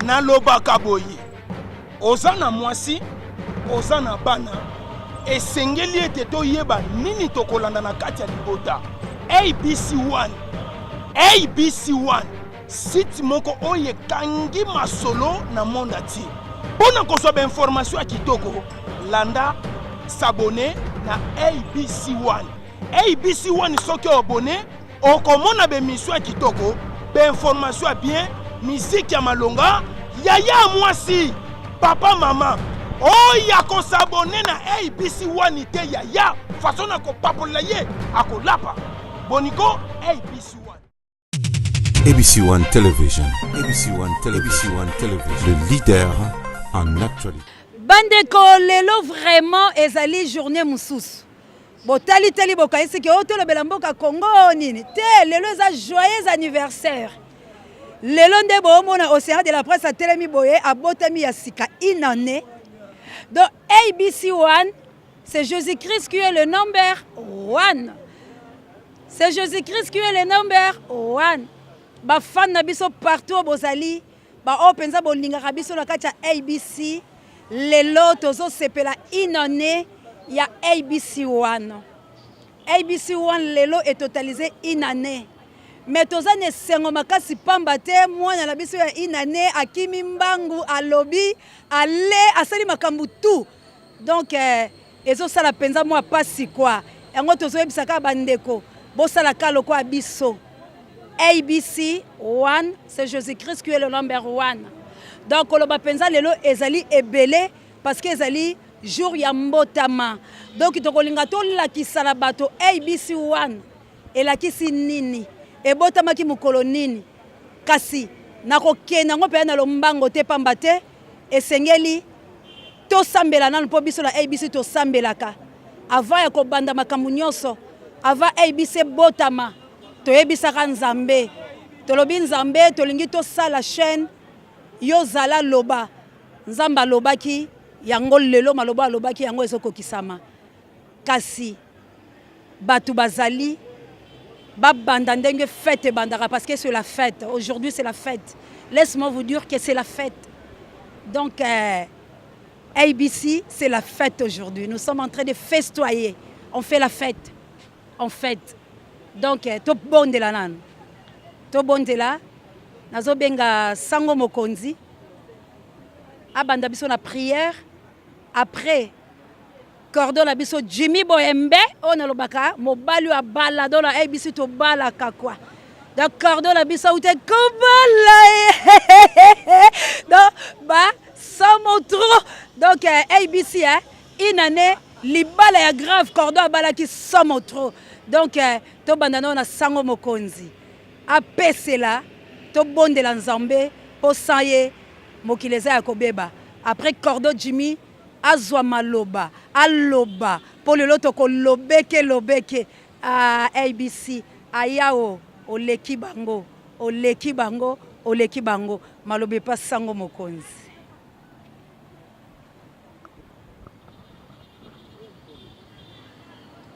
nalobaka boye oza na mwasi oza na bana esengeli ete toyeba nini tokolanda na kati ya libota. ABC1 site moko oyo ekangi masolo na monde ati mpona kozwa bainformation ya kitoko landa s'abonner na ABC1. ABC1 soki abonné okomona bemission ya kitoko bainformation ya bien musique ya malonga yaya mwasi papa mama oya kosabone na ABC1 te yaya façon na kopapola ye akolapa boniko ABC1. ABC1 Television. ABC1 Television. Le leader en actualité. Bandeko lelo vraiment ezali journée mususu. Botali tali bokaisi ke otolo belamboka Congo nini. Te lelo eza joyeux anniversaire. Lelo nde bomona Océan de la Presse a telemi boye abotami ya sika inane. Donc ABC1 c'est Jésus-Christ qui est le number 1. C'est Jésus-Christ qui est le number 1. Ba fan na biso partout bozali ba openza bolinga biso na kati ya ABC lelo tozo sepela inane ya ABC1. ABC1 lelo est totalisé inane. Mais toza ne sengo makasi pamba te mwana na biso ya inane akimi mbangu alobi ale asali makambu tout. Donc ezo sala penza moi pasi quoi. Yango tozo ebisaka bandeko bo sala kalo kwa biso. ABC1 c'est Jésus-Christ qui est le number 1. Donc le bapenza lelo ezali ebele parce que ezali jour ya mbotama. Donc tokolinga to la kisala bato ABC1 et la kisi nini e botama ki mukolo nini kasi nakokena ngo pe na lombango te pamba te esengeli to sambela na po biso la ABC to sambelaka avant ya ko banda makambu nyonso avant ABC botama to yebisaka nzambe tolobi nzambe tolingi to sala chaîne yo zala loba nzamba lobaki yango lelo maloba lobaki yango ezokokisama kasi batu bazali babanda ndenge fête bandara parce que c'est la fête aujourd'hui c'est la fête laisse-moi vous dire que c'est la fête donc ABC c'est la fête aujourd'hui nous sommes en train de festoyer on fait la fête en fête donc to bondela nan to bondela nazo benga sango mokonzi abanda biso na prière après cordon la biso Jimmy Boyembe on alobaka mobali wa bala dans la ABC to bala kakwa donc cordon la biso ute kobala donc ba samo trop donc ABC une année libala ya grave cordon bala ki samo trop donc to bandana na sango mokonzi apesela to bondela nzambe po saye mokileza ya kobeba après cordon Jimmy azwa maloba aloba po lelo toko lobeke ABC ayao oleki bango malobe pa sango mokonzi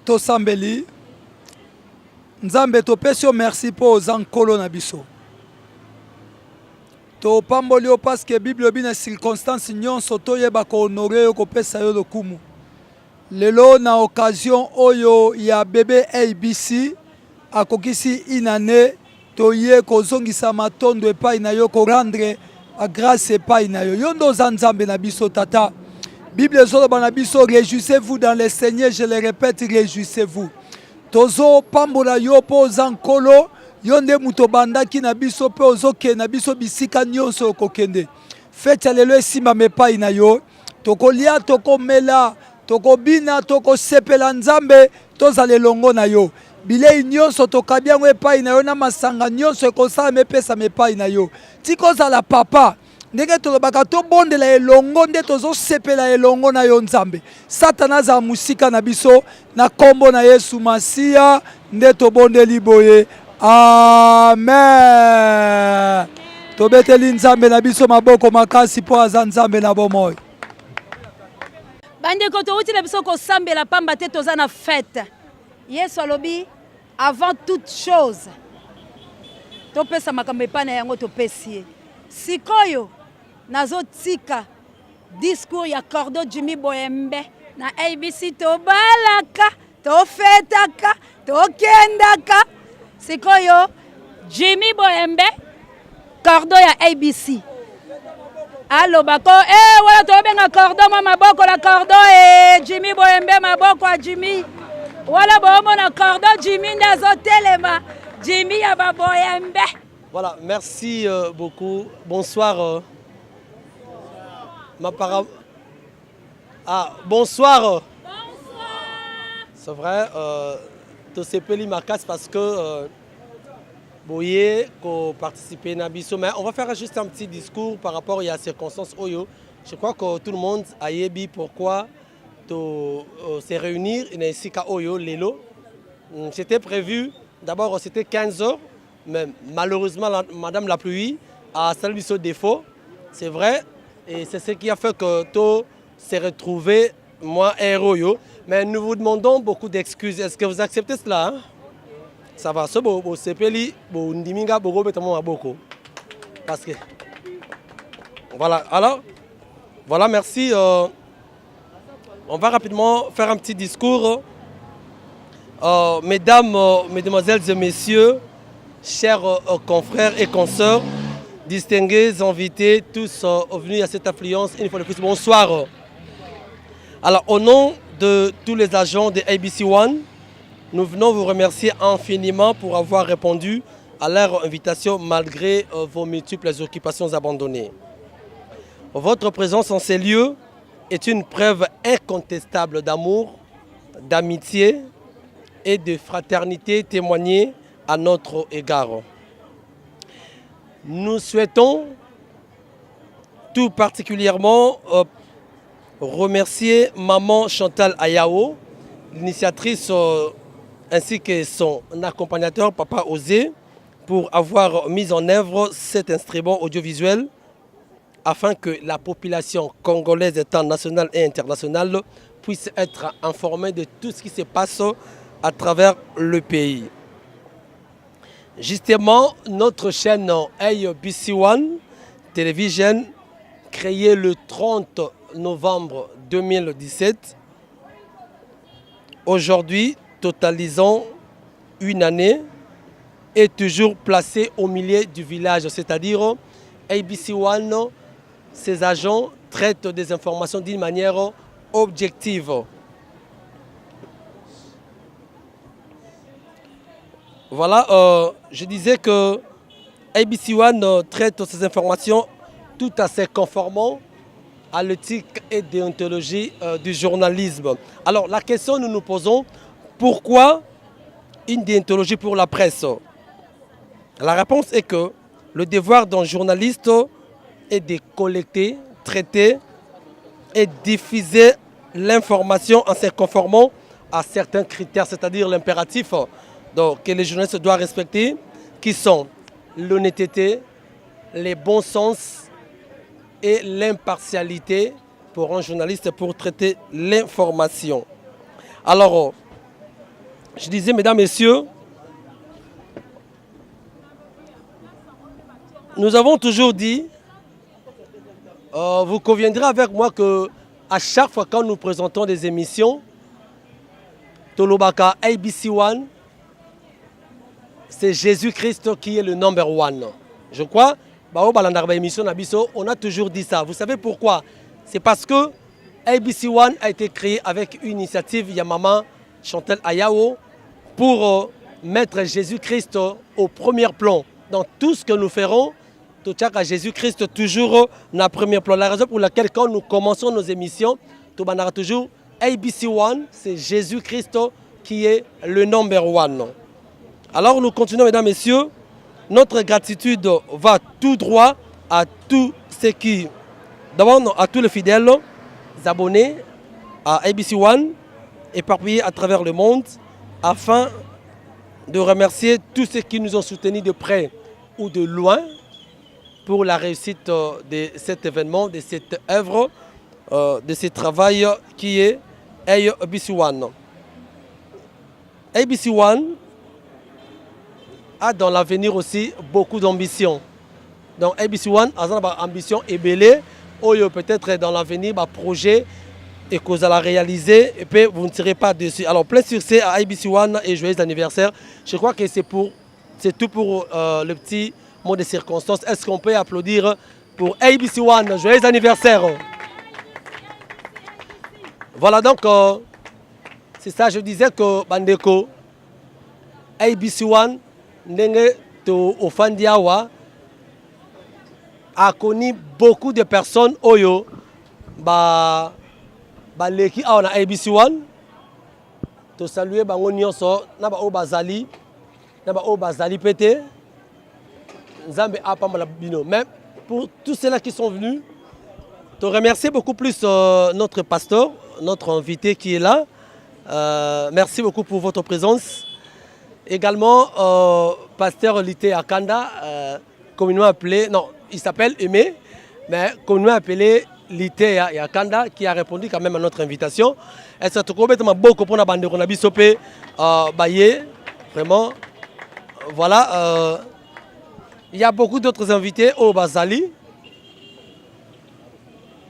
to sambeli nzambe to pesio merci po zankolo na biso to pambolio parce que Bible bina circonstance nyonso toyeba ko honorer ko pesa yo lokumu lelo na occasion oyo ya bébé ABC akokisi inane toye ko zongisa matondo epai na yo ko rendre a grâce epai na yo yondo za nzambe na biso tata Bible zoloba na biso réjouissez-vous dans le Seigneur je le répète réjouissez-vous tozo pambola yo po zankolo yonde muto bandaki na biso pe ozoke na biso bisika nyonso kokende fete lelo esimba mepai na yo tokolia tokomela tokobina tokosepela nzambe tozala elongo na yo bilei nyonso tokabi yango epai na yo na masanga nyonso ekosala mepesa mepai na yo tikozala papa ndenge tolobaka tobondela elongo nde tozosepela elongo na yo nzambe satana azala musika na biso na kombo na Yesu Masiya nde tobondeli boye amen tobeteli nzambe na biso maboko makasi po aza nzambe na bomoi bandeko touti na biso kosambela pamba te toza na fête Yesu alobi avant toute chose topesa makambo epai na yango topesi ye sikoyo nazotika discours ya Cordo Jimmy Boyembe na ABC tobalaka tofetaka tokendaka sikoyo Jimmy Boyembe Cordo ya ABC alobako wala tobenga Cordo mwa maboko la Cordo Jimmy Boyembe maboko a Jimmy wala bomo na Cordo Jimmy ndazotelema Jimmy ya Boyembe. Voilà, merci beaucoup. Bonsoir. Ma parole. Ah, bonsoir. C'est vrai, tout ce pays marqué parce que Boye qu'on participe à Nabiso, mais on va faire juste un petit discours par rapport à la circonstance Oyo. Je crois que tout le monde a dit pourquoi se réunir ici à Oyo, Lelo. C'était prévu, d'abord c'était 15 heures, mais malheureusement Madame la pluie a salvé ce défaut, c'est vrai, et c'est ce qui a fait que tout s'est retrouvé, moi et Oyo. Mais nous vous demandons beaucoup d'excuses. Est-ce que vous acceptez cela hein? Ça va, c'est bon, c'est peli, bon, ndiminga, bogo, betamo, aboko. Parce que. Voilà, alors, voilà, merci. On va rapidement faire un petit discours. Mesdames, mesdemoiselles et messieurs, chers confrères et consoeurs, distingués invités, tous venus à cette affluence, une fois de plus, bonsoir. Alors, au nom de tous les agents de ABC One, nous venons vous remercier infiniment pour avoir répondu à leur invitation malgré vos multiples occupations abandonnées. Votre présence en ces lieux est une preuve incontestable d'amour, d'amitié et de fraternité témoignée à notre égard. Nous souhaitons tout particulièrement remercier Maman Chantal Ayao, l'initiatrice ainsi que son accompagnateur Papa Osé pour avoir mis en œuvre cet instrument audiovisuel afin que la population congolaise étant nationale et internationale puisse être informée de tout ce qui se passe à travers le pays. Justement, notre chaîne ABC One Television, créée le 30 novembre 2017, aujourd'hui totalisant une année, est toujours placée au milieu du village, c'est-à-dire ABC One, ses agents traitent des informations d'une manière objective. Voilà, je disais que ABC One traite ces informations tout à fait conformément à l'éthique et déontologie du journalisme. Alors la question que nous nous posons, pourquoi une déontologie pour la presse? La réponse est que le devoir d'un journaliste est de collecter, traiter et diffuser l'information en se conformant à certains critères, c'est-à-dire l'impératif que les journalistes doivent respecter, qui sont l'honnêteté, le bon sens et l'impartialité pour un journaliste pour traiter l'information. Alors, je disais, mesdames, messieurs, nous avons toujours dit, vous conviendrez avec moi que à chaque fois quand nous présentons des émissions, Tolobaka ABC One, c'est Jésus-Christ qui est le number one. Je crois, on a toujours dit ça. Vous savez pourquoi? C'est parce que ABC One a été créé avec une initiative Yamama Chantal Ayao pour mettre Jésus-Christ au premier plan. Dans tout ce que nous ferons, tout à Jésus-Christ toujours dans le premier plan. La raison pour laquelle quand nous commençons nos émissions, tout toujours ABC One, c'est Jésus-Christ qui est le number one. Alors nous continuons, mesdames, messieurs. Notre gratitude va tout droit à tous ceux qui, d'abord à tous les fidèles abonnés à ABC One, éparpillés à travers le monde, afin de remercier tous ceux qui nous ont soutenus de près ou de loin pour la réussite de cet événement, de cette œuvre, de ce travail qui est ABC One. ABC One a dans l'avenir aussi beaucoup d'ambition. Donc ABC One a une ambition ébélée, oyo peut-être dans l'avenir, projet et que vous allez réaliser et puis vous ne serez pas dessus. Alors plein succès à ABC One et joyeux anniversaire. Je crois que c'est tout pour le petit mot de circonstance. Est-ce qu'on peut applaudir pour ABC One, joyeux anniversaire. Voilà donc, c'est ça, je disais que Bandeko, ABC One, Nenge to Ofandiawa, a connu beaucoup de personnes oyo leki awa na ABC One. To saluer bango nyonso na ba o bazali pété. Nzambe apambola bino. Mais pour tous ceux-là qui sont venus, te remercier beaucoup plus notre pasteur, notre invité qui est là. Merci beaucoup pour votre présence. Également, pasteur Lité Akanda, communément appelé, non, il s'appelle Aimé, mais communément appelé Lité Akanda, qui a répondu quand même à notre invitation. Et ça te complètement beaucoup pour la bande de Bisopé, Baye, vraiment. Voilà, il y a beaucoup d'autres invités au Bazali.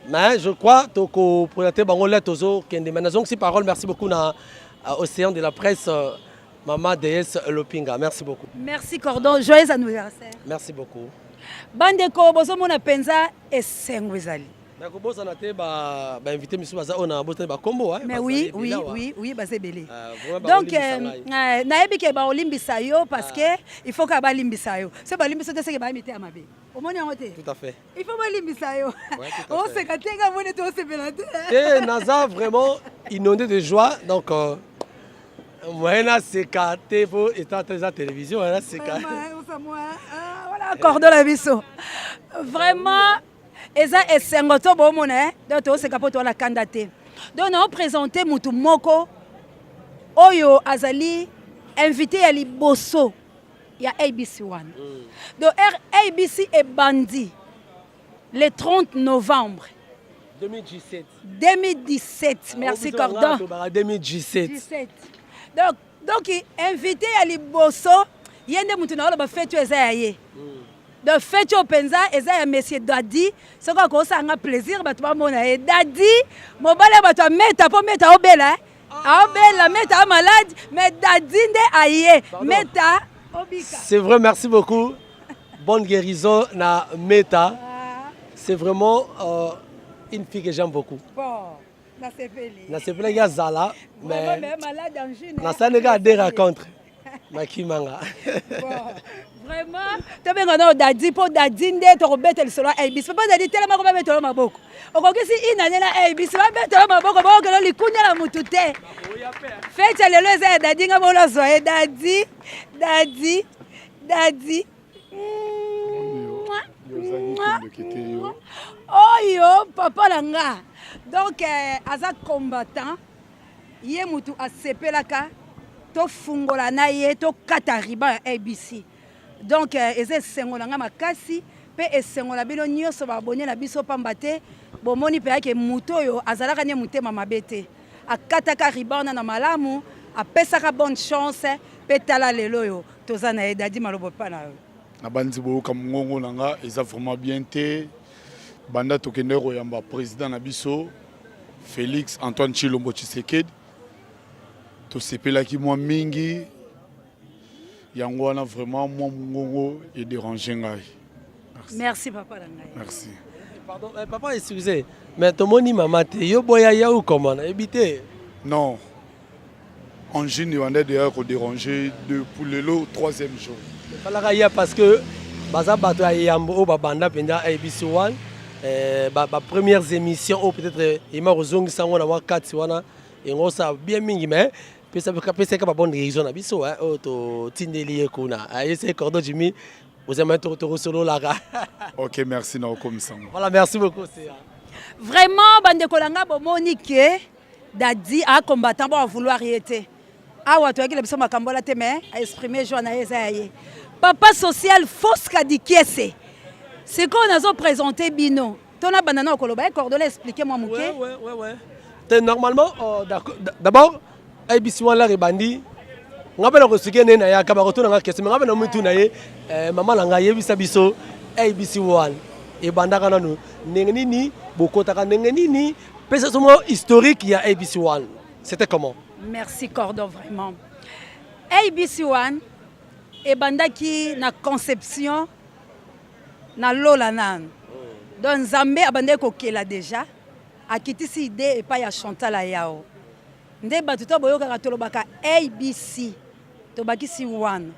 Mais je crois que pour présenter Bangolet Tozo, qui est une si parole, merci beaucoup à Océan de la presse, Maman DS Lopinga. Merci beaucoup. Merci Cordon, joyeux anniversaire. Merci beaucoup. Bandeko, bozo mona penza et sengwezali. Mais oui, c'est belé. Donc, naebi ke ba olimbisa yo parce que il faut que ba limbisa yo. C'est ba limbisa c'est que ba imiter amabe. Omoni ngote. Tout à fait. Il faut ba limbisa yo. On se katenga mone to se belate. Et Naza vraiment inondé de joie donc moi c'est katé pour étant à la télévision là c'est katé. Voilà Cordon la biso. Vraiment eza esengo to bomona donc to se kapoto la candidaté. Donc on présenté mutu moko oyo azali invité à liboso ya ABC One. Donc ABC est bandit le 30 novembre 2017. Merci Cordon. 2017. Donc invité à liboso yende mutu na ba fête ezaye. De fête au penza eza monsieur Dadi ce ko sanga plaisir bato ba mona e Dadi mobale bato meta po meta obela obela meta malade mais Dadi nde aye meta obika. C'est vrai, merci beaucoup. Bonne guérison na meta. C'est vraiment une fille que j'aime beaucoup. Bon, na sepeli. Na sepeli ya zala mais malade en june. Na ça nega des rencontres. Makimanga. Bon. Vraiment, tu as bien Dadi pour Dadi nde to robete le solo ABC pas Dadi tellement ko mettre maboko. Okokisi inane na ABC ba mettre maboko ba ko likunya la mutute. Fete lelo eza Dadi nga bona zoe Dadi. Oyo papa langa. Donc aza combattant ye mutu asepelaka to fungola na ye to katariba ABC. Donc eza sengola nga makasi pe esengola bino nyonso ba abonné na biso pambate bomoni pe yake muto yo azalaka ne mutema mabete akataka ribana na malamu apesaka bonne chance pe tala lelo yo toza na Dadi malobo pa na yo na bandi boyoka mongongo nanga eza vraiment bien te banda tokende koyamba président na biso Félix Antoine Tshilombo Tshisekedi tosepelaki mwa mingi yango wana vraiment mwa mongongo et déranger ngai. Merci papa ngai. Merci. Pardon, papa excusez, mais tomoni mama te yo boya ya ou comment habité? Non. En juin on est déjà déranger pour le 3e jour. Fallait ya parce que baza bato ya yambo o babanda penda ABC One premières émissions ou peut-être ima rozongi sango na wakati wana ngo ça bien mingi mais pesa ka bonne raison na biso o to tindeli kuna ayese Cordon Jimmy vous aimez to solo là. OK, merci na comme ça. Voilà, merci beaucoup c'est. Vraiment bande kolanga bomoni ke Dadi a combattant bon vouloir y être. Awa to akile biso makambola te mais a exprimer joie na ezaye. Papa social Fosca Dikiese. C'est qu'on a présenté bino. Tona banana koloba Cordon expliquer moi mouké. Ouais. Normalement d'abord ABC One la rebandi ngapela ko sikene na ya ka ba rotona nga kese ngapela mutu na ye mama langa yebisa biso ABC One et bandaka nanu nengeni bokotaka nengeni pesa somo historique ya ABC One. C'était comment? Merci Cordon vraiment. ABC One et bandaki na conception na lola nan. Donc Zambé abandé kokela déjà akitisi idée et pas ya Chantal Ayao. Nde batuto boyoka tolobaka ABC to bakisi One.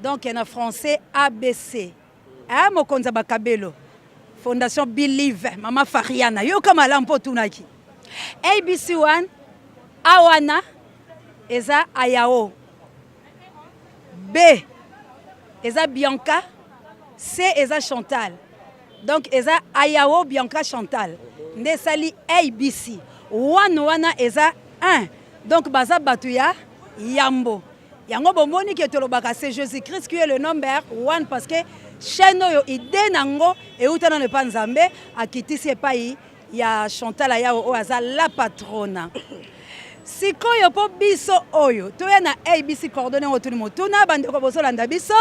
Donc en français ABC. Ah mokonza bakabelo. Fondation Believe Mama Fariana yo kama lampo tunaki. ABC One Awana eza Ayao. B eza Bianca. C eza Chantal. Donc eza Ayao Bianca Chantal. Nde sali ABC. One wana eza 1. Donc baza batuya Yambo. Yango bomoni ke tolobaka c'est Jésus-Christ qui est le number 1 parce que chaîne yo idée nango et utana ne pas Nzambe akitisi epai ya Chantal Ayao o aza la patrona. Sikoyo po biso oyo toya na ABC coordonné otuni motuna bandeko bozolanda biso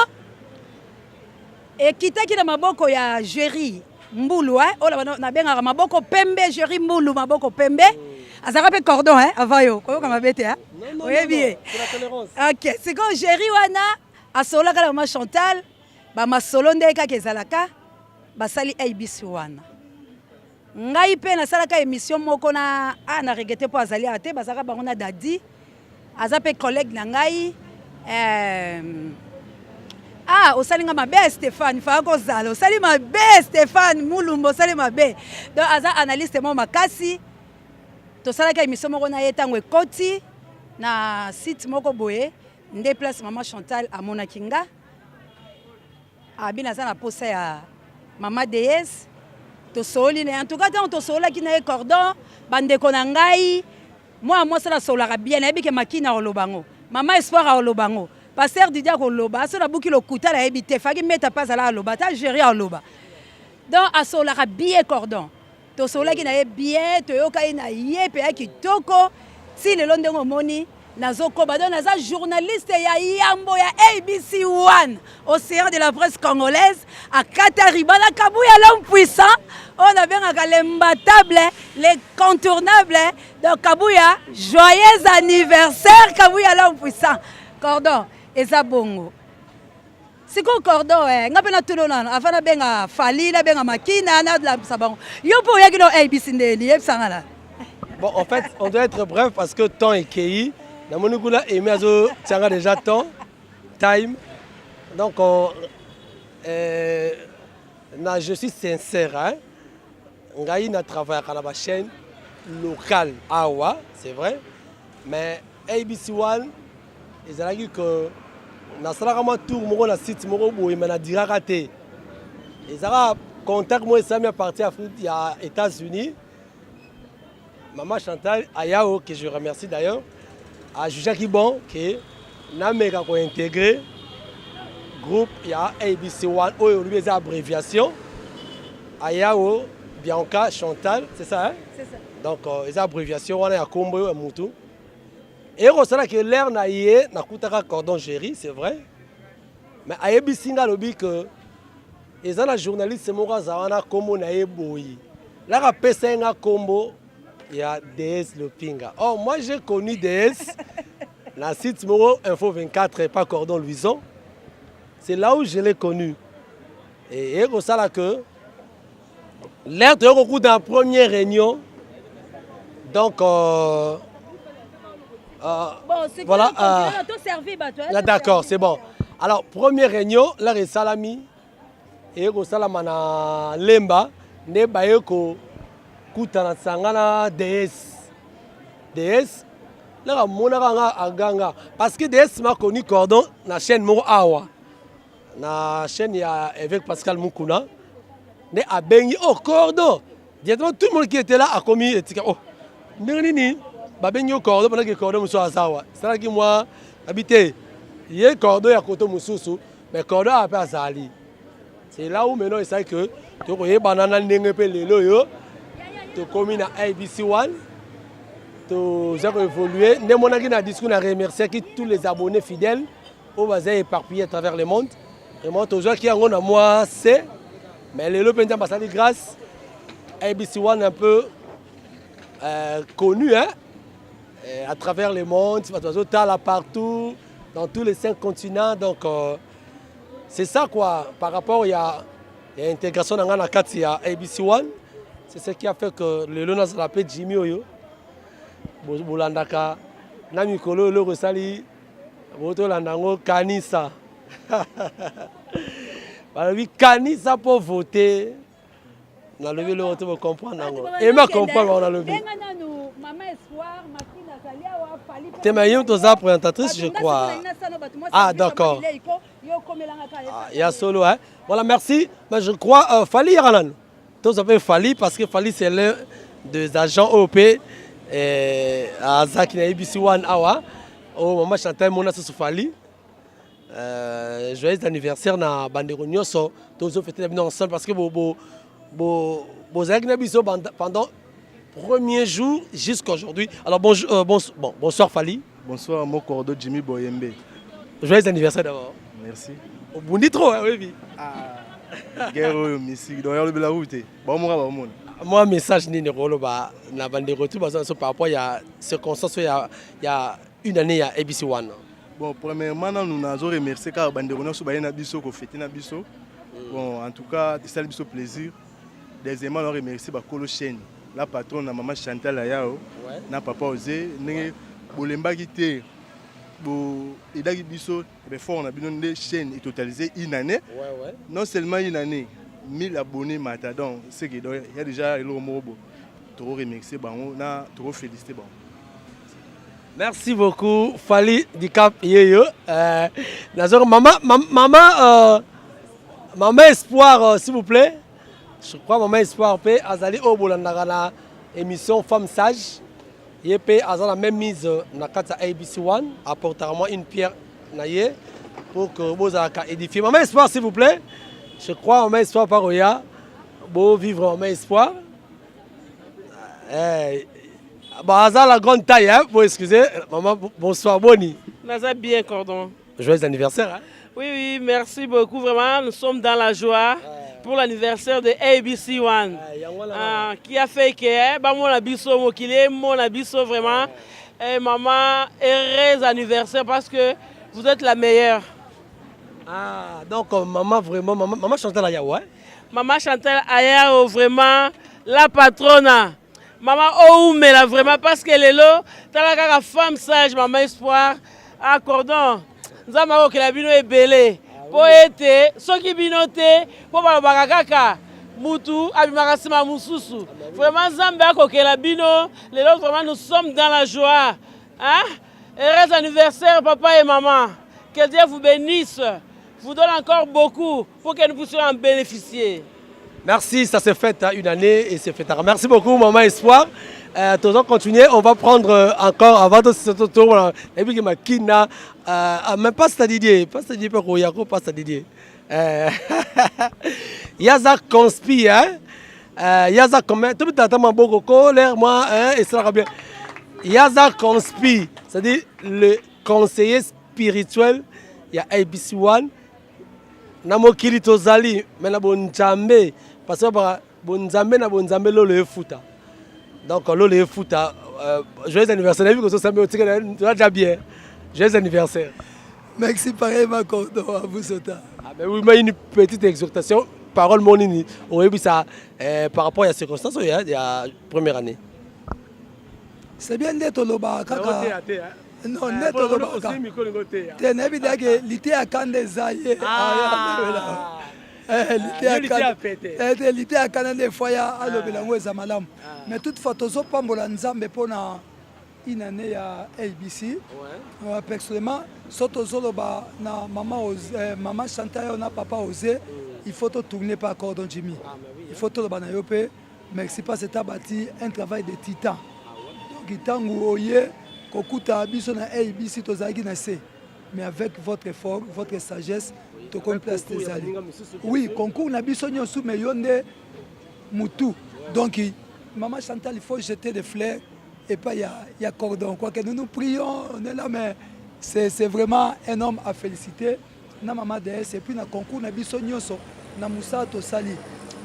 ekitaki na maboko ya Jerry Mbulu ola na benga maboko pembe Jerry Mbulu maboko pembe azaka pe cordon avant yo koyoka mabete Non, bien. c'est la tolérance. OK, c'est quand Jerry wana asolaka la mama Chantal ba masolo ndeka kezalaka basali ABC wana. Ngai pe na salaka émission moko na na regretté po azali ate bazaka bango na dadi aza pe collègue na ngai osalinga mabe Stéphane fa ko zala osali mabe Stéphane Mulumbo osali mabe donc aza analyste mo makasi to salaka émission moko na yetango ekoti na site moko boye nde place mama Chantal amona kinga abina za na posa ya mama DS to soli ne en tout cas tant to sola ki na cordon bande konangai moi ça la sola bien ebi ke makina olobango mama espoir a olobango pasteur Didia ko loba so na buki lokuta la ebite faki meta pas ala loba ta gérer oloba donc a sola bien cordon to sola ki na bien to yoka ina ye pe kitoko si le londengo moni nazoko bado naza journaliste ya Yambo ya ABC One océan de la presse congolaise à Katariba na Kabuya l'homme puissant on a bien l'imbattable l'incontournable donc Kabuya joyeux anniversaire Kabuya l'homme puissant cordon eza bongo siko cordon ngape na tulo nana afana benga fali na benga makina na la sabango yo po yaki no ABC ndeni yebsangana. Bon, en fait, on doit être bref parce que temps est cueilli. Dans mon goût-là, il m'a déjà temps, time. Donc, je suis sincère. On a travaillé à la chaîne locale Awa, c'est vrai. Mais ABC One, ils ont dit que na salama tour mo na site mo boye mais na dira raté. Ils ont contact moi ça m'est parti à Afrique à États-Unis. Maman Chantal Ayao, que je remercie d'ailleurs, a jugé qui bon que Nameka ko intégré groupe il y a ABC One ou les abréviations Ayao Bianca Chantal, c'est ça hein? C'est ça. Donc les abréviations on est à Kombo et Moutou. Et on sait que l'air na yé na kutaka cordon Jerry, c'est vrai. Mais ABC nga lobi que les journalistes c'est moi zawana Kombo na yé boyi. Là ka pesa nga Kombo il y a DS Lopinga. Oh, moi j'ai connu DS, la site numéro Info 24 et pas Cordon Louison. C'est là où je l'ai connu. Et c'est ça là que l'air de recours dans la première réunion. Donc, bon, c'est voilà. D'accord, c'est bon. Alors, première réunion, là, il salami. Et il salamana lemba. Ne bayeko. Kutana sangana DS là monaka aganga parce que DS m'a connu cordon na chaîne mo awa na chaîne ya avec Pascal Mukuna ne abengi cordon directement tout le monde qui était là a commis etika nini babengi cordon pendant que cordon muso azawa c'est là que moi habité yé cordon ya koto mususu mais cordon a pas azali c'est là où maintenant il sait que to ko banana ndenge pe lelo yo to commune à ABC One, to évoluer. Nous avons discours à remercier tous les abonnés fidèles au basé éparpillés à travers le monde. Et moi, tous ceux qui ont moi, c'est Mais le Penza Bassali grâce ABC One un peu connu, hein, à travers le monde, là partout, dans tous les 5 continents. Donc c'est ça quoi, par rapport il y a l'intégration dans la carte, il y a ABC One. C'est ce qui a fait que le Lona se l'appelle Jimmy Oyo. Bolandaka, Namikolo, le Rosali, Boto Landango, Kanisa. Oui, Kanisa pour voter. On a levé le retour pour comprendre. Et ma comprendre, on a levé. Tu es une présentatrice, je crois. Ah, d'accord. Il y a solo, hein. Voilà, merci. Mais je crois, Fali Yaranan. Tous appellent Fali parce que Fali, c'est l'un des agents OP à Zakina ABC One Awa. Au moment Chantal Mona Fali. Joyeux anniversaire na Bandero Nyoso. Tous ont fêté ensemble parce que pendant le premier jour jusqu'à aujourd'hui. Alors bonsoir Fali. Bonsoir mon cordeau Jimmy Boyembe. Joyeux anniversaire d'abord. Merci. Au bout de trop, oui. Guerre Missi, donc il y a la route. Moi, message ni rolo ba na Bandero tout parce que par rapport il y a circonstance il y a une année il y a ABC One. Bon, premièrement nous avons remercié car Bandero nous ba na biso ko fêter na biso. Bon, en tout cas, c'est ça le biso plaisir. Deuxièmement, nous remercier ba Kolo Chaîne, la patronne na maman Chantal Ayao, na papa Osé, né bolemba gité. Et là, on a une chaîne totalisée une année. Non seulement une année, 1000 abonnés matadon. C'est qu'il y a déjà le mot. Trop remercié, trop félicité. Merci beaucoup, Fali Dicap Yeyo. Maman Espoir, s'il vous plaît. Je crois Maman Espoir, Azali Obolandagana, émission Femme Sage. Il a la même mise dans la ABC One, apportera une pierre pour que vous édifiez. Maman Espoir, s'il vous plaît. Je crois Maman Espoir par Oya. Beau vivre Maman Espoir. La grande taille, hein, vous excusez. Maman, bonsoir, Boni. Naza bien, Cordon. Joyeux anniversaire. Hein? Oui, merci beaucoup. Vraiment, nous sommes dans la joie. Pour l'anniversaire de ABC One, qui a fait que mon abisso mokile, mon abisso vraiment, maman, heureux anniversaire parce que vous êtes la meilleure. Ah, donc maman vraiment, maman Chantal Ayao, hein? Maman Chantal Ayao, vraiment la patronne. Maman Oumela, vraiment parce qu'elle est là, la femme sage, maman espoir, accordons. Nous avons que la bino est belle. Po ete soki binote po balobaka kaka mutu abimakasima mususu vraiment Zambé akokela bino lelo vraiment nous sommes dans la joie hein? Heureux anniversaire papa et maman, que Dieu vous bénisse, vous donne encore beaucoup pour que nous puissions en bénéficier. Merci, ça s'est fait une année et c'est fait. Merci beaucoup maman Espoir. Nous allons continuer, on va prendre encore avant de ce tour et puis ma kina mais pas Didier, pas Didier pour Royako, pas Didier. Yaza conspi hein. Yaza comment tout le temps beaucoup l'air moi hein et ça va bien. Yaza conspi, c'est-à-dire le conseiller spirituel, il y a ABC One. Namokili tozali mais na bonjambe parce que bonjambe na bonjambe le futa. Donc, le foot, joyeux anniversaire. Ça va déjà bien. Joyeux anniversaire. Merci pareillement, Cordon, à vous, Sota. Oui, mais une petite exhortation. Parole monini. Ça, par rapport à la circonstance, il y a la première année. C'est bien d'être au bas. Non, d'être au bas. Tu es évident que l'été a quand des aïeux. L'été à Canada foya alo belango ezamalam mais toutefois tozo pambola nzambe pona une année à ABC personnellement soto zoloba na maman Chantal na papa Osé il faut tourner par Cordon Jimmy il faut to bana yope merci pas c'est abati un travail de titan donc tangu oye kokuta biso na ABC tozaki na C mais avec votre effort votre sagesse oui, concours n'a pas besoin de mais yonde mutu. Donc, maman Chantal, il faut jeter des fleurs et pas il y a Cordon. Quoi que nous prions, on est là, mais c'est vraiment un homme à féliciter. Na maman DS et puis na concours n'a pas besoin de na Moussa Tosali.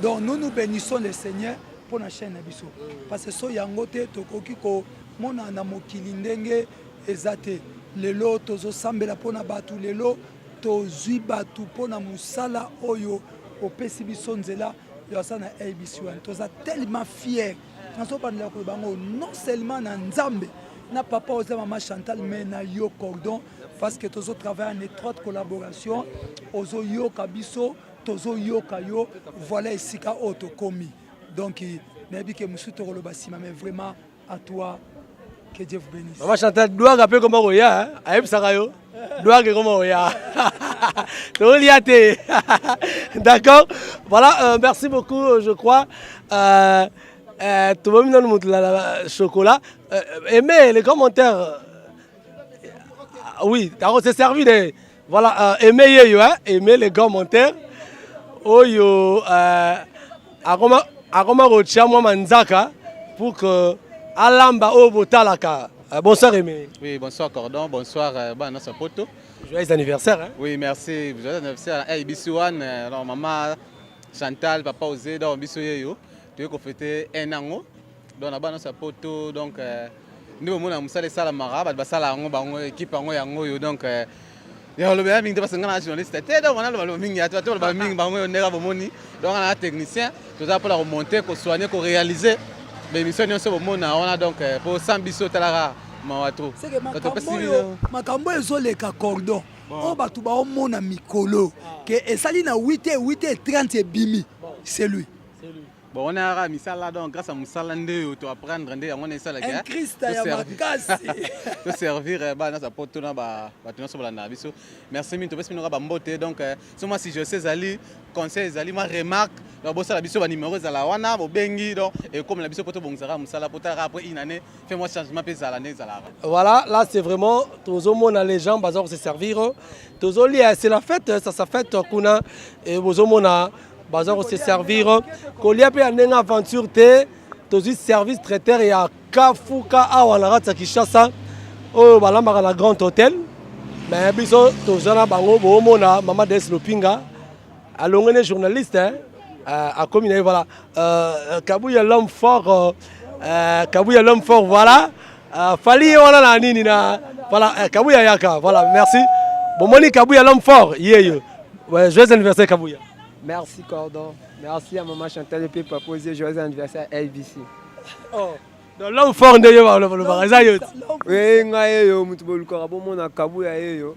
Donc nous bénissons le Seigneur pour la chaîne Nabiso. Parce que so yangote tokoki ko mona na mokili ndenge ezate. Lelo tozo sambela pona batu lelo tozwi batu pona musala oyo opesi biso nzela yo sana ABC1. Toza tellement fier. Nazo pandela ko bango non seulement na Nzambe na papa oza maman Chantal mais na yo cordon parce que tozo travailler en étroite collaboration ozo yo kabiso tozo yo kayo voilà esika otokomi. Donc nabi ke musu to koloba sima mais vraiment à toi. Que Dieu vous bénisse. Maman Chantal, doit rappeler comment on y a. Aïe, Sarayo. Doit que comment on y a. D'accord. Voilà, merci beaucoup, je crois. Tout le monde nous montre le chocolat. Aimez les commentaires. Oui, on s'est servi de. Voilà, aimez les commentaires. Oh yo, Aroma Rocha, moi Manzaka, pour que. Alamba Obotalaka. Bonsoir Aimé. Oui, bonsoir Cordon, bonsoir notre poto. Joyeux anniversaire. Hein? Oui, merci. Joyeux anniversaire à ABC1. Alors, maman Chantal, papa Osé, donc Bissoyeyo. Tu veux qu'on fête un an. Donc là-bas notre poto. Donc nous avons un musale salamara, basala ango, équipe ango yango. Donc il y a le bien ming de parce que on a journaliste. Donc on a le ming, il y a tout le ming, bango on est là bomoni. Donc on a un technicien. Tout ça pour la remonter, pour soigner, pour réaliser. Mais mission on a donc pour 100 biso talara mawato. C'est que makambo ezoleka cordon. O batu ba omona mikolo que esali na 8h30 bimi. C'est lui. Bon, on a misala donc grâce à musala nde to apprendre nde on est ça la guerre. Christ ya makasi. De servir na sa poto na ba batu so balanda biso. Merci min to pesi minora ba mbote donc moi si je sais ali conseil ali ma remarque donc bossa la biso ba numéro za la wana bo bengi donc et comme la biso poto bongzara musala poto après une année fais-moi changement pe za l'année za la. Voilà, là c'est vraiment tozo mona les gens bazar se servir. Tozo li c'est la fête, ça fête kuna et bozo mona bazar se servir. Kolia pe en aventure te tozo service traiteur et à Kafuka awana ta Kinshasa au balamba la Grand Hôtel. Mais biso tozo na bango bo mona Mama Des Lopinga alongene journaliste hein à commune voilà Kabouya l'homme fort Kabouya l'homme fort voilà Fali wana na nini na voilà Kabouya yaka voilà merci bon moni Kabouya l'homme fort yeyo ouais joyeux anniversaire Kabouya. Merci Cordon, merci à Maman Chantal et Papa Posé, joyeux anniversaire à ABC. Oh donc l'homme fort nde yo le baraza yo oui ngai yo mutu boluka bo mona Kabouya yo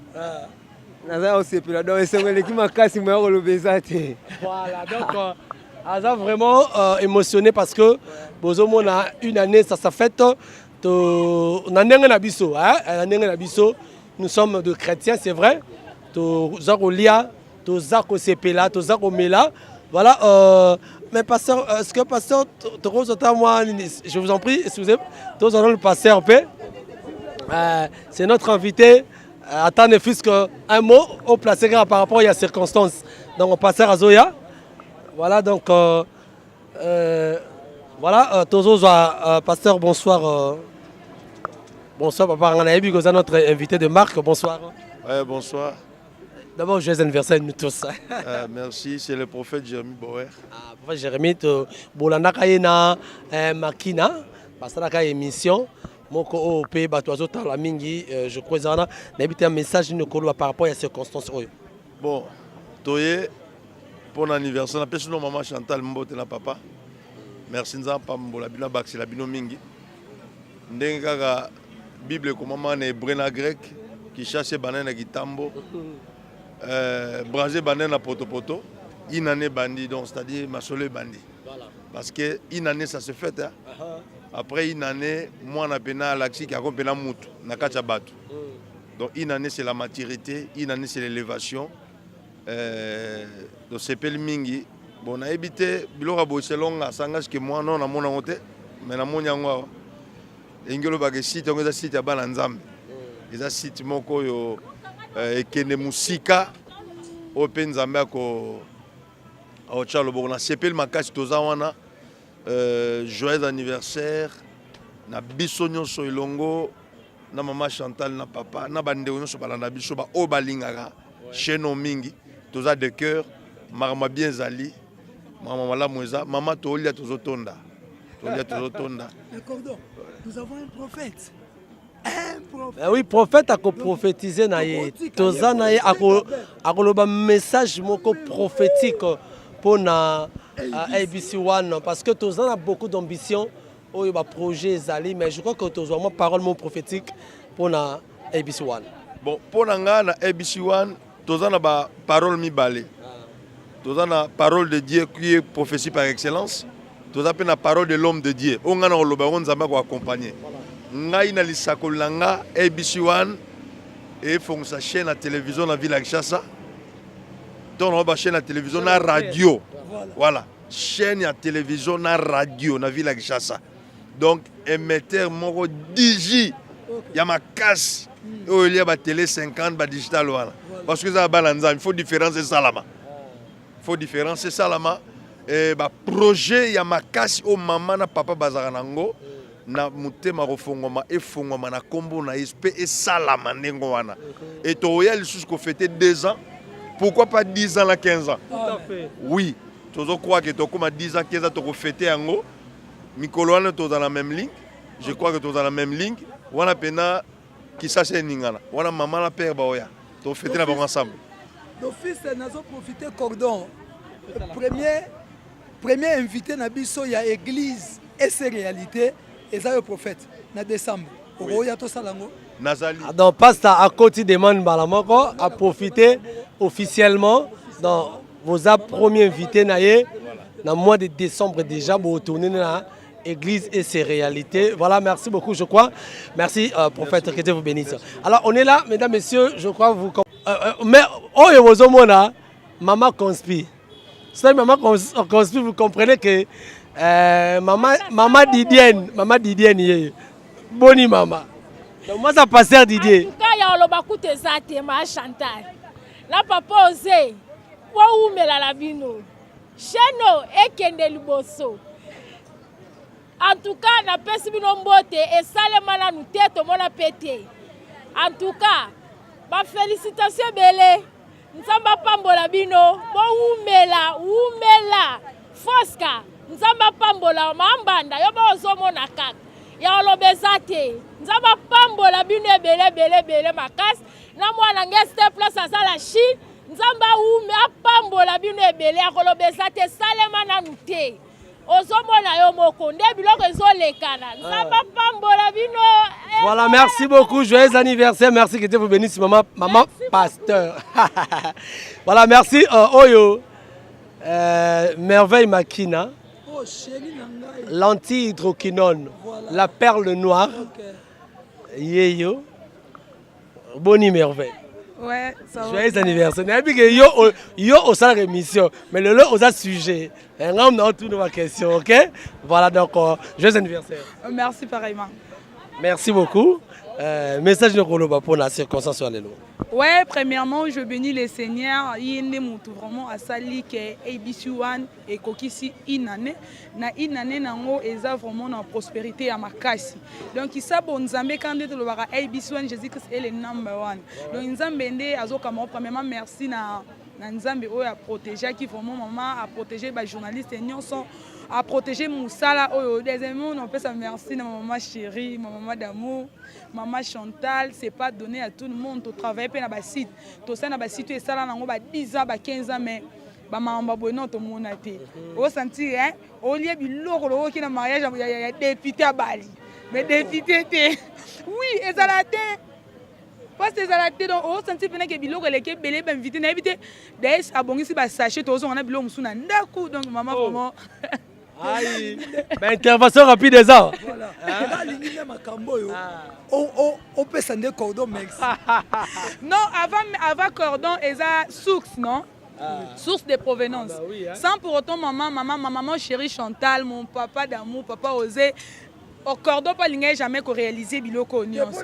naza osepela donc esengeli ki makasi mo ko lobeza te. Voilà donc Aza vraiment émotionné parce que bozo mona une année ça fête to nandenga na biso hein nandenga na biso nous sommes de chrétiens c'est vrai to zakolia to zako sepela to zako mela voilà mais pasteur est-ce que pasteur Torozota moi je vous en prie excusez tous allons le pasteur paix c'est notre invité attendez fils que un mot au placé par rapport à la circonstance donc on passer à Zoya. Voilà donc voilà Tozo pasteur bonsoir bonsoir papa Nganaïbi que notre invité de marque bonsoir. Ouais, bonsoir. D'abord joyeux anniversaire nous tous. Merci, c'est le prophète Jérémie Bauer. Ah prophète Jérémie to bolanda kayena makina pasala émission moko o pe bato azota la mingi je crois zana n'habite un message une kolo par rapport à circonstances. Bon toye pour l'anniversaire, je suis maman Chantal Mbote na papa. Merci nzapa mbola bino baxi la bino mingi. Ndenga ga Bible comme maman ne brena grec qui chasse banane gitambo. Braser banane na poto poto. Une année bandi donc c'est-à-dire masole bandi. Voilà. Parce que une année ça se fait hein. Après une année moi na pena laxi qui a compena mutu na kacha batu. Donc une année c'est la maturité, une année c'est l'élévation. Donc c'est pas le mingi. Bon, on a évité bilora boselonga sangage que moi non na mona ngote mais na monya ngwa. Engelo bagé site on a site ya bana nzambe. Eza site moko yo ekende musika open nzambe ko au chalo bon na sepel makasi toza wana joyeux anniversaire na biso nyonso ilongo na maman Chantal na papa na bande nyonso balanda biso ba o balingaka chez no mingi toza de cœur marma bien zali Maman malamu eza, maman tolia tozotonda. Tolia tozotonda. Mais Cordon, nous avons un prophète. Oui, prophète a prophétisé na ye. Toza na ye akoloba message moko prophétique pour na ABC One parce que toza a beaucoup d'ambition au projet Zali, mais je crois que toza vraiment parole mon prophétique pour na ABC One. Bon, pour na ABC One, toza na ba parole mi balé. Toza na parole de Dieu qui est prophétie par excellence. Toza pe na parole de l'homme de Dieu. On ngana oloba on nzamba ko accompagner. Ngai na lisakolanga ABC One et font sa chaîne à télévision na ville à Kinshasa. Donc on va chaîne à télévision na radio. Voilà, chaîne à télévision na radio na ville à Kinshasa. Donc émetteur moko DJ ya makasi o il y a ba télé 50 ba digital voilà. Parce que ça balanza, il faut différencier salama. Il faut différencier salama et ba projet ya makasi o mama na papa bazara nango. Na mutema rofongoma efongoma na kombo na espé et salama ndenge wana et toya lisusu ko fêter 2 ans, pourquoi pas 10 ans la 15 ans. Tout à fait. Oui, tozo crois que tokoma 10 ans 15 ans to ko fêter yango mikolo wana to dans la même ligne, je crois que to dans la même ligne wana pena kisase ningana wana maman la père baoya to fêter na bango ensemble. D'office nazo profiter Cordon premier invité na biso ya église et ses réalités. Et ça le prophète, en décembre. Oui. Donc, pasteur à côté demande Balamoko à profiter officiellement dans vos premiers invités dans le mois de décembre déjà pour retourner dans l'église et ses réalités. Voilà, merci beaucoup, je crois. Merci, prophète, que Dieu vous bénisse. Alors, on est là, mesdames, messieurs, je crois que vous... mais, oh, et vos hommes, maman conspire. C'est maman conspire, vous comprenez que maman Didienne, boni maman. Donc moi ça pasteur Didier. En tout cas, il y a le tes ma Chantal. La papa osé. Wa umela la bino. Cheno et kende liboso. En tout cas, na pesi bino mbote et salema la nous tête mona pété. En tout cas, ba félicitations belé. Nzamba pambola bino, bo umela. Foska. Nzamba pambola mambanda yoba ozomona kaka ya olobeza te nzamba pambola bino ebele makasi na mwana ngeste place azala Chine nzamba ume apambola bino ebele akolobeza te salema nanu te ozomona yo moko nde biloko ezolekana nzamba pambola bino. Voilà, merci beaucoup, joyeux anniversaire, merci que Dieu vous bénisse maman pasteur. Voilà, merci Oyo Merveille Makina. L'anti-hydroquinone, voilà. La perle noire, okay. Yeyo, bonne merveille. Ouais, ça va. Joyeux anniversaire. Yo au sein de l'émission, mais le lot aux sujet. On a toutes nos questions, ok? Voilà donc, joyeux anniversaire. Merci pareillement. Merci beaucoup. Message de Koloba pour la circonstance sur les lots. Ouais, premièrement, je bénis le Seigneur. Il est vraiment à sali que ABC One et Kokisi inane. Na inane nango eza vraiment na prospérité à makasi. Donc ça bon Nzambe quand de le bara ABC One Jésus Christ est le number 1. Donc Nzambe ndé azoka premièrement merci na Nzambe o a protéger qui vraiment maman a protégé ba journalistes et nyonso a protégé Moussala oyo. Deuxièmement, on peut ça merci na maman chérie, maman d'amour. Maman Chantal, c'est pas donné à tout le monde. Tu travailles pas dans le site. Tu sais dans le site, tu es là dans 10 ans, 15 ans, mais maman bonne tout le monde a été. Au senti hein, au lieu de l'euro qui est dans mariage, il y a député à Bali. Mais député oui, et ça la tête. Parce que ça la tête donc au senti pendant que biloko les que belé ben invité na invité. D'ailleurs abongi si ba sachet to on a biloko musuna ndaku donc maman vraiment. Aïe, mais intervention rapide des ans. Voilà. On peut s'en dire Cordon Mex. Non, avant Cordon, il y a source, non? Source de provenance. Bah oui, hein. Sans pour autant maman chérie Chantal, mon papa d'amour, papa Osé. Au Cordon, pas jamais réalisé biloko nyonso.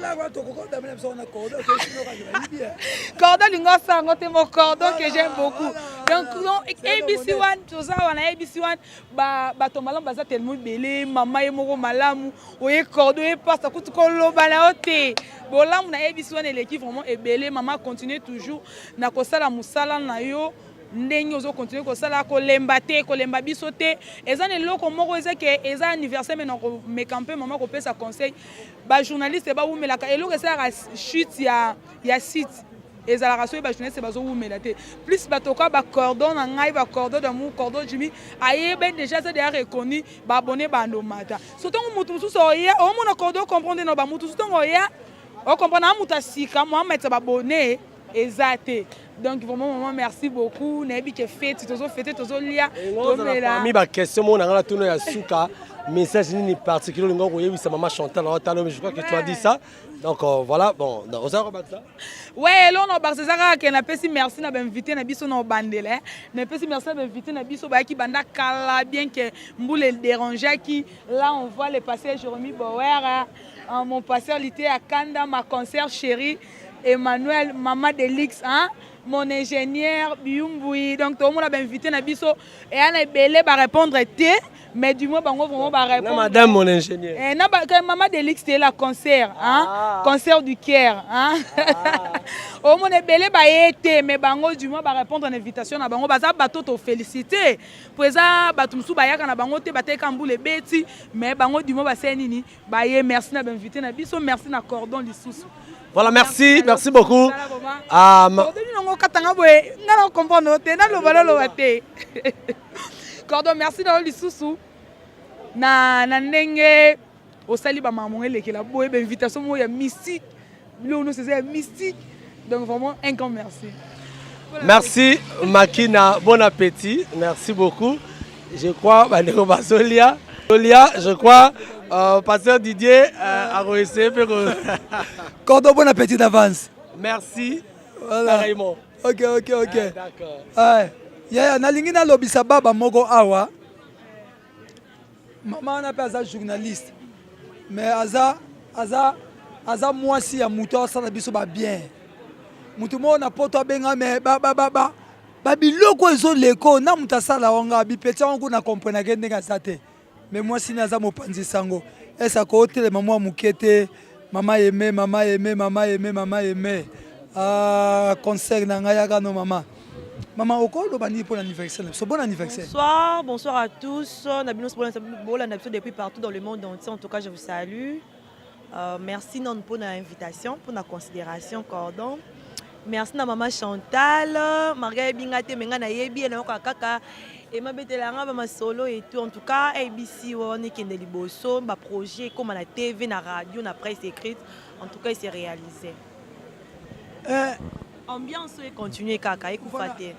Cordon lingosa, c'est mon cordon que j'aime beaucoup. Donc ABC One, tout ça on a ABC One, ba tomalam baza tellement belé, maman et moko malamu, oye cordon et passe à coup de koloba la hote. Bolam na ABC One et l'équipe vraiment est belé, maman continue toujours na kosala musala na yo. ndenge ozokontinue kosala kolemba te kolemba biso te eza na eloko moko eza ke eza anniversaire me na komeka mpe mama kopesa conseil bajournaliste bawumelaka eloko esalaka chute ya site ezalaka soki bajournaliste bazowumela te plus batoka bacordon na ngai bacordon d'amour cordon jimi ayebe déjà eza deya reconnu baabone bandomata so ntongo motu mosusu oya omona cordon comprendre na bamutu mosusu ntongo oya ocomprendre na moto asika moametsa babone eza te. Donc vraiment maman merci beaucoup nayebi ke fete tozo fete tozo lia tomela mi ba question mo na ngala tuno ya suka message ni particulier ngo koyebisa maman Chantal en talon mais je crois que tu as dit ça donc voilà bon on s'en rebat ça ouais là on barsezaka ke na pesi merci na invité na biso na bandele na pesi merci na invité na biso ba ki banda kala bien que mboule déranger qui là on voit le passé Jérémy Bauer mon passeur lité à Kanda ma concert chérie Emmanuel maman Delix hein mon ingénieur Biumboui donc tout le monde a invité na biso et ana belé ba répondre té mais du moins bango vraiment ba répondre madame mon ingénieur et na maman Delix c'était la concert hein concert du Caire hein au monde belé ba été mais bango du moins ba répondre à l'invitation na bango baza bato to féliciter pour ça bato musu ba yaka na bango té bateka mbule beti mais bango du moins ba senini ba yé merci na invité na biso merci na cordon lisusu. Voilà, merci beaucoup. Cordon, merci dans le sous na ndenge osali ba maman elekela boye ba invitation mo ya mystique. Là on c'est mystique. Donc vraiment un grand merci. Merci Makina, bon appétit. Merci beaucoup. Je crois Bandeko Basolia. Je crois pasteur Didier a réussi. Cordon, bon appétit d'avance. Merci. Voilà. Carrément. Ok. D'accord. Yeah, nalingi na lobisa baba moko awa. Maman na pas journaliste. Mais aza mwasi ya muto asala biso ba bien. Mutu mo na poto benga mais ba biloko ezo leko na mutasala wanga bipeti wangu na comprendre ngende nga sate. Mais moi si naza mopanzi sango esa ko hôtel maman mukete maman aimé concert na ngaya kano maman okolo bani pour l'anniversaire. So bon anniversaire. Bonsoir à tous. Depuis partout dans le monde entier. En tout cas, je vous salue. Merci non pour l'invitation, pour la considération cordon. Merci à maman Chantal, Maria Bingate menga na yebi na kaka et ma betelanga ma solo et tout. En tout cas, ABC on est kende liboso, ba projet comme la TV, na radio, na presse écrite. En tout cas, il s'est réalisé. Ambiance est continuer kaka et koufate.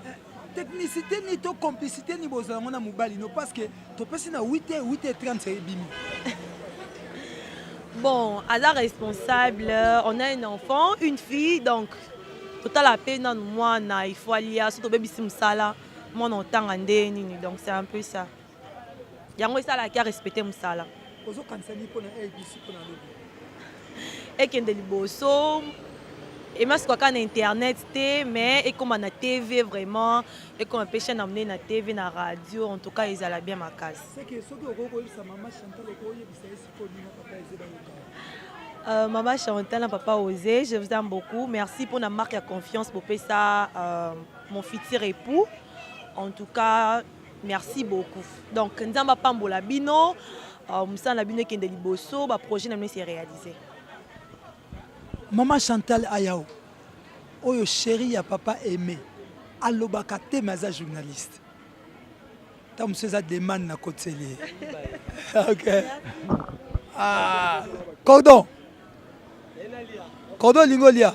Technicité ni to complicité ni bozanga na mobali no parce que to pesi na 8h30 c'est bimi. Bon, à la responsable, on a un enfant, une fille donc total la peine dans moi il faut aller à surtout bébé simsala mon entend andeni donc c'est un peu ça. Yango ça la qui a respecté musala. Ozo kansani pour na ABC pour na lobi. Et kende liboso et moi c'est quoi na internet mais et comme na TV vraiment et comme pêcher n'amener na TV na radio en tout cas ils allaient bien ma case. C'est que ce que oko yebisa maman Chantal oko yebisa esiko ni na papa ezeba yoka. Maman Chantal, papa osé, je vous aime beaucoup. Merci pour la marque de confiance pour ça, mon futur époux. En tout cas, merci beaucoup. Donc, nous avons pas la bino, nous avons la bino qui est de liboso, le projet s'est réalisé. Maman Chantal Ayao, oyo chéri ya papa aimé, alobaka te maza journaliste. Tam seza demande na côté lié. OK. Cordon lingolia.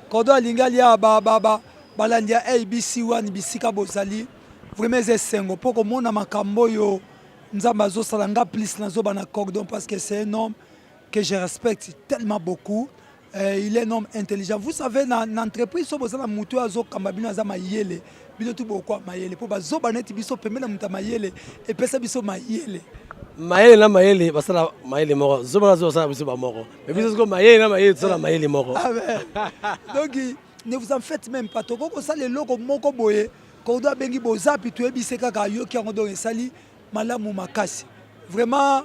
Cordon lingalia balandia ABC1 bisika bozali. Vraiment c'est sengo poko mona makambo yo nzamba zo salanga plus nazo bana cordon parce que c'est un homme que je respecte tellement beaucoup. Il est un homme intelligent. Vous savez dans l'entreprise so bozala mutu azo kambabino aza mayele. Bino tu boko mayele po bazo baneti biso pemela muta mayele et pesa biso mayele. Maëlle na Maëlle, parce que Maëlle est mort. Zobana zosa biso ba mort. Mais biso ko Maëlle na Maëlle, ça la Maëlle est mort. Donc ne vous en faites même pas. Toko ko sale loko moko boye, ko do bengi bozapi to ebise kaka yo ki ngo do sali malamu makasi. Vraiment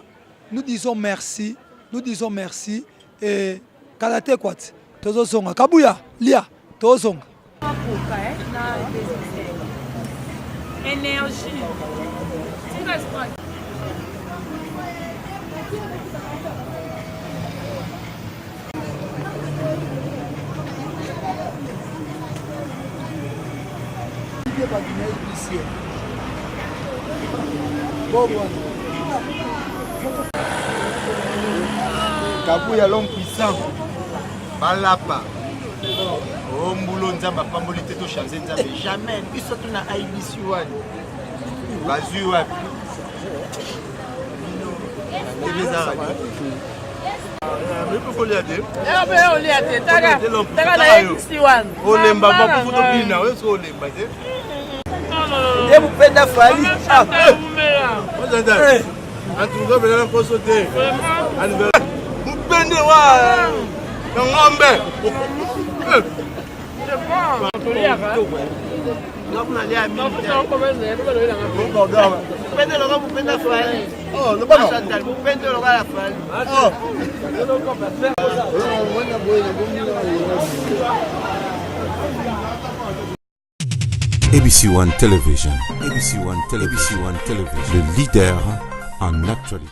nous disons merci et kalate kwat. Tozo songa kabuya lia, tozo songa. énergie. Kabuya l'homme puissant balapa o mbulo nzamba pamboli te to chanze nzambe jamais biso tuna IBC one bazui wapi olemba bakufuto bina weso olemba te ye mupenda fali antuka bela koso te mupende wa ngombe ABC One Television. ABC One Television. Le leader en actualité.